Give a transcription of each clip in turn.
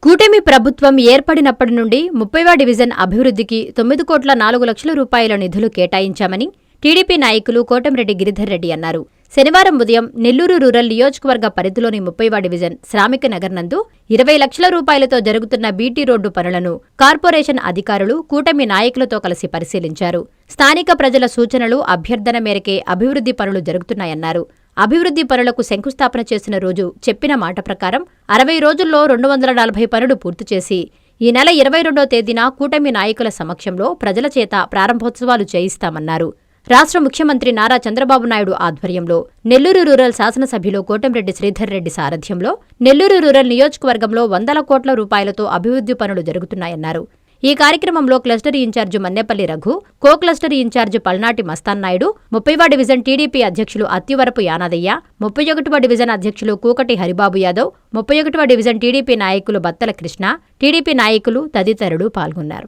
కూటమి ప్రభుత్వం ఏర్పడినప్పటి నుండి 30వ డివిజన్ అభివృద్ధికి 9,04,00,000 రూపాయల నిధులు కేటాయించామని టీడీపీ నాయకులు కోటంరెడ్డి గిరిధర్ రెడ్డి అన్నారు. శనివారం ఉదయం నెల్లూరు రూరల్ నియోజకవర్గ పరిధిలోని 30వ డివిజన్ శ్రామిక నగర్ నందు 20 లక్షల రూపాయలతో జరుగుతున్న బీటీ రోడ్డు పనులను కార్పొరేషన్ అధికారులు కూటమి నాయకులతో కలిసి పరిశీలించారు. స్థానిక ప్రజల సూచనలు, అభ్యర్థన మేరకే అభివృద్ధి పనులు జరుగుతున్నాయన్నారు. అభివృద్ధి పనులకు శంకుస్థాపన చేసిన రోజు చెప్పిన మాట ప్రకారం 60 రోజుల్లో 240 పనులు పూర్తి చేసి ఈ నెల 22వ తేదీన కూటమి నాయకుల సమక్షంలో ప్రజల చేత ప్రారంభోత్సవాలు చేయిస్తామన్నారు. రాష్ట్ర ముఖ్యమంత్రి నారా చంద్రబాబు నాయుడు ఆధ్వర్యంలో నెల్లూరు రూరల్ శాసనసభ్యులు కోటంరెడ్డి శ్రీధర్ రెడ్డి సారథ్యంలో నెల్లూరు రూరల్ నియోజకవర్గంలో 100 కోట్ల రూపాయలతో అభివృద్ధి పనులు జరుగుతున్నాయన్నారు. ఈ కార్యక్రమంలో క్లస్టర్ ఇన్ఛార్జి మన్నేపల్లి రఘు, కో క్లస్టర్ ఇన్ఛార్జి పల్నాటి మస్తాన్నాయుడు, 30వ డివిజన్ టీడీపీ అధ్యక్షులు అత్తివరపు యానాదయ్య, 31వ డివిజన్ అధ్యక్షులు కూకటి హరిబాబు యాదవ్, 31వ డివిజన్ టీడీపీ నాయకులు బత్తల కృష్ణ, టీడీపీ నాయకులు తదితరులు పాల్గొన్నారు.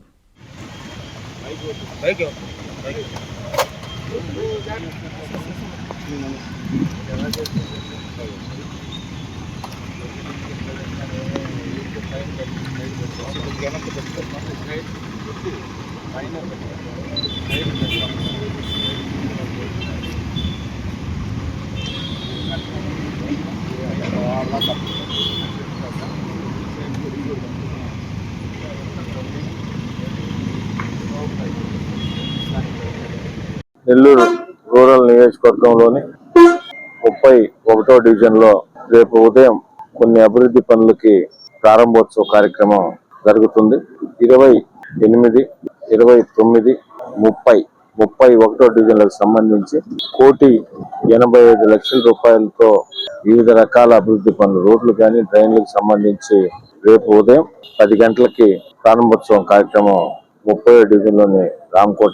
నెల్లూరు రూరల్ నియోజకవర్గంలోని 31వ డివిజన్లో రేపు ఉదయం కొన్ని అభివృద్ధి పనులకి ప్రారంభోత్సవ కార్యక్రమం జరుగుతుంది. 28, 29, 30, 31వ డివిజన్లకు సంబంధించి 1,85,00,000 రూపాయలతో వివిధ రకాల అభివృద్ధి పనులు, రోడ్లు కానీ డ్రైన్లకు సంబంధించి రేపు ఉదయం 10 గంటలకి ప్రారంభోత్సవం కార్యక్రమం 30వ డివిజన్లోని రామకోట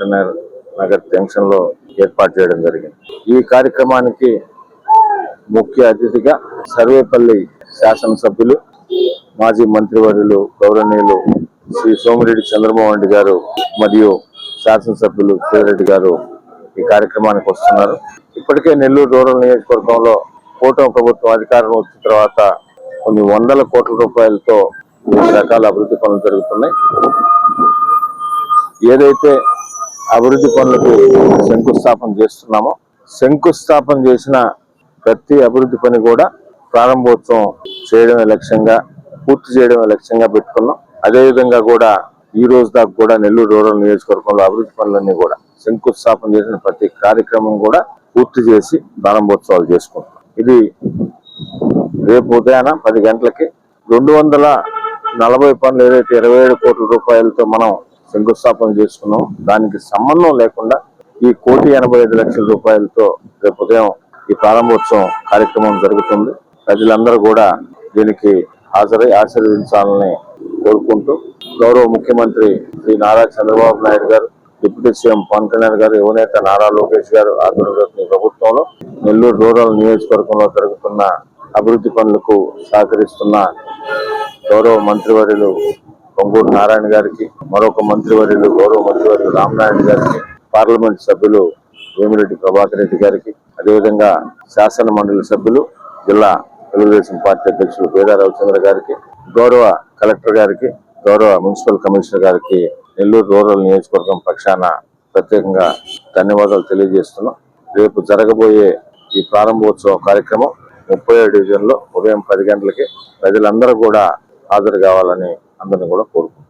నగర్ జంక్షన్ లో ఏర్పాటు చేయడం జరిగింది. ఈ కార్యక్రమానికి ముఖ్య అతిథిగా సర్వేపల్లి శాసనసభ్యులు, మాజీ మంత్రివర్యులు గౌరవనీయులు శ్రీ సోమిరెడ్డి చంద్రమోహన్ రెడ్డి గారు మరియు శాసనసభ్యులు శ్రీరెడ్డి గారు ఈ కార్యక్రమానికి వస్తున్నారు. ఇప్పటికే నెల్లూరు రూరల్ నియోజకవర్గంలో కూటమి ప్రభుత్వం అధికారం వచ్చిన తర్వాత కొన్ని 100 కోట్ల రూపాయలతో వివిధ రకాల అభివృద్ధి పనులు జరుగుతున్నాయి. ఏదైతే అభివృద్ధి పనులకు శంకుస్థాపన చేస్తున్నామో, శంకుస్థాపన చేసిన ప్రతి అభివృద్ధి పని కూడా ప్రారంభోత్సవం చేయడమే లక్ష్యంగా, పూర్తి చేయడమే లక్ష్యంగా పెట్టుకున్నాం. అదేవిధంగా కూడా ఈ రోజు దాకా కూడా నెల్లూరు రూరల్ నియోజకవర్గంలో అభివృద్ధి పనులన్నీ కూడా శంకుస్థాపన చేసిన ప్రతి కార్యక్రమం కూడా పూర్తి చేసి ప్రారంభోత్సవాలు చేసుకుంటాం. ఇది రేపు ఉదయాన 10 గంటలకి 240 పనులు ఏదైతే 27 కోట్ల రూపాయలతో మనం శంకుస్థాపన చేసుకున్నాం, దానికి సంబంధం లేకుండా ఈ 1,85,00,000 రూపాయలతో రేపు ఉదయం ఈ ప్రారంభోత్సవం కార్యక్రమం జరుగుతుంది. ప్రజలందరూ కూడా దీనికి హాజరై ఆశీర్వదించాలని కోరుకుంటూ, గౌరవ ముఖ్యమంత్రి శ్రీ నారా చంద్రబాబు నాయుడు గారు, డిప్యూటీ సీఎం పవన్ కళ్యాణ్ గారు, యువనేత నారా లోకేష్ గారు ఆధ్వర్యంలో ప్రభుత్వంలో నెల్లూరు రూరల్ నియోజకవర్గంలో జరుగుతున్న అభివృద్ధి పనులకు సహకరిస్తున్న గౌరవ మంత్రివర్యులు పొంగూరు నారాయణ గారికి, మరొక మంత్రివర్యులు గౌరవ మంత్రివర్యులు రామనారాయణ గారికి, పార్లమెంట్ సభ్యులు వేమిరెడ్డి ప్రభాకర్ రెడ్డి గారికి, అదేవిధంగా శాసన మండలి సభ్యులు జిల్లా తెలుగుదేశం పార్టీ అధ్యక్షులు పేద రవిచంద్ర గారికి, గౌరవ కలెక్టర్ గారికి, గౌరవ మున్సిపల్ కమిషనర్ గారికి నెల్లూరు రూరల్ నియోజకవర్గం పక్షాన ప్రత్యేకంగా ధన్యవాదాలు తెలియజేస్తున్నాం. రేపు జరగబోయే ఈ ప్రారంభోత్సవ కార్యక్రమం 30వ డివిజన్ లో ఉదయం 10 గంటలకి ప్రజలందరూ కూడా హాజరు కావాలని అందరినీ కూడా కోరుకుంటున్నాం.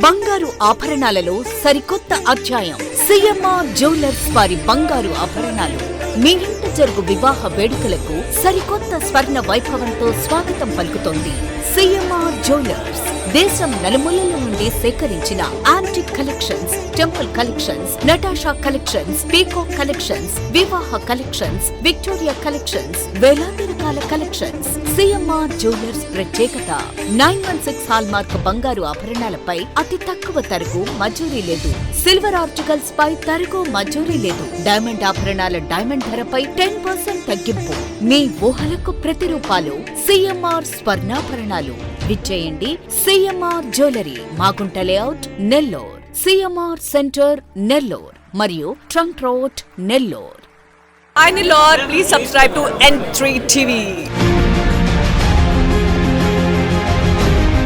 బంగారు ఆభరణాలలో సరికొత్త అధ్యాయం. సిఎంఆర్ జ్యువెలర్స్ వారి బంగారు ఆభరణాలు మీ ఇంట జరుగు వివాహ వేడుకలకు సరికొత్త స్వర్ణ వైభవంతో స్వాగతం పలుకుతోంది. సిఎంఆర్ జ్యువెలర్స్ దేశం నలుమూలల నుండి సేకరించిన antique collections, temple collections, Natasha collections, peacock collections, వివాహ కలెక్షన్స్, విక్టోరియా కలెక్షన్స్, వేలాది రకాల కలెక్షన్స్. సిఎంఆర్ జ్యువెలర్స్ ప్రత్యేకత 916 హాల్మార్క్ బంగారు ఆభరణాలపై అతి తక్కువ తరుగు మజూరీ లేదు. సిల్వర్ ఆర్టికల్స్ పై తరుగు మజూరీ లేదు. డైమండ్ ఆభరణాల డైమండ్ ధరపై 10% తగ్గింపు. మీ ఊహలకు ప్రతిరూపాలు సిఎంఆర్ స్వర్ణాభరణాలు. విచ్చేయండి CMR jewellery, Magunta layout, Nellore, CMR centre, Nellore మరియు trunk road, Nellore. Hi Nilor, please subscribe to N3 TV.